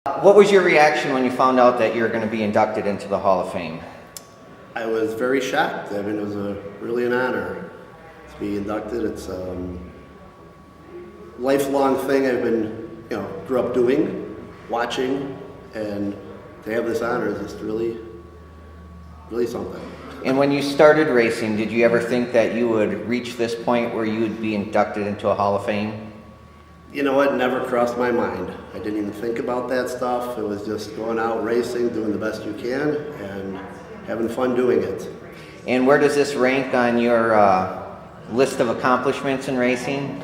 What was your reaction when you found out that you were going to be inducted into the Hall of Fame? I was very shocked. I mean, it was really an honor to be inducted. It's a lifelong thing I've been, grew up doing, watching, and to have this honor is just really something. And when you started racing, did you ever think that you would reach this point where you would be inducted into a Hall of Fame? You know what? Never crossed my mind. I didn't even think about that stuff. It was just going out racing, doing the best you can, and having fun doing it. And where does this rank on your list of accomplishments in racing?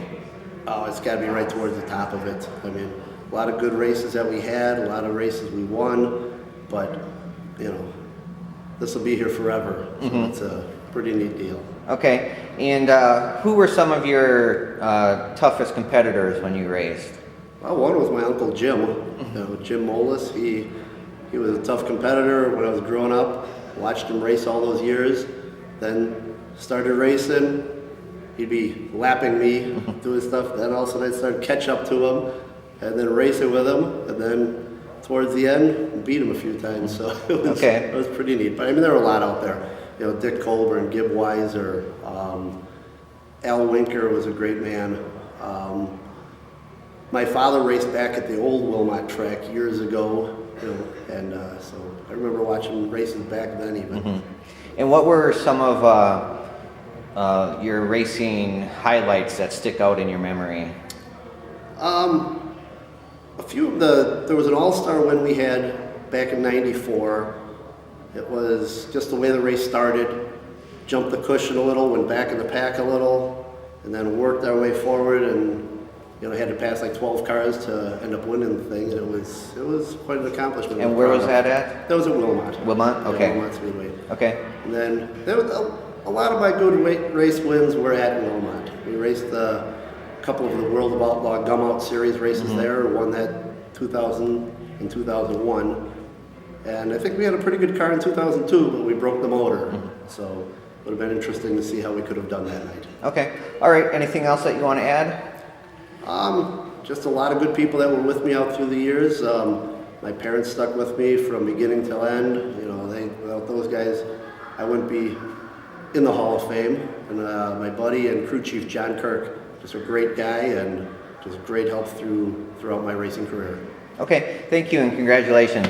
Oh, it's got to be right towards the top of it. I mean, a lot of good races that we had, a lot of races we won, but, this will be here forever. So It's a pretty neat deal. Okay, and who were some of your toughest competitors when you raced? Well, one was my Uncle Jim, Jim Moulis. He was a tough competitor when I was growing up. Watched him race all those years, then started racing. He'd be lapping me, doing stuff. Then all of a sudden I'd start catch up to him, and then racing with him, and then towards the end, beat him a few times. So it was pretty neat. But I mean, there were a lot out there. Dick Colburn, Gib Weiser, Al Winker was a great man. My father raced back at the old Wilmot track years ago, and so I remember watching races back then even. And what were some of your racing highlights that stick out in your memory? A few of there was an all-star win we had back in '94. It was just the way the race started. Jumped the cushion a little, went back in the pack a little, and then worked our way forward, and had to pass like 12 cars to end up winning the thing. And it was quite an accomplishment. And where was that at? That was at Wilmot. Wilmot? Okay. Yeah, Wilmot Speedway. Okay. And then there was a lot of my good race wins were at Wilmot. We raced a couple of the World of Outlaw Gum Out Series races there. Won that 2000 and 2001. And I think we had a pretty good car in 2002, but we broke the motor. So it would have been interesting to see how we could have done that night. Okay. All right. Anything else that you want to add? Just a lot of good people that were with me out through the years. My parents stuck with me from beginning till end. Without those guys, I wouldn't be in the Hall of Fame. And my buddy and crew chief John Kirk, just a great guy and just great help throughout my racing career. Okay. Thank you and congratulations.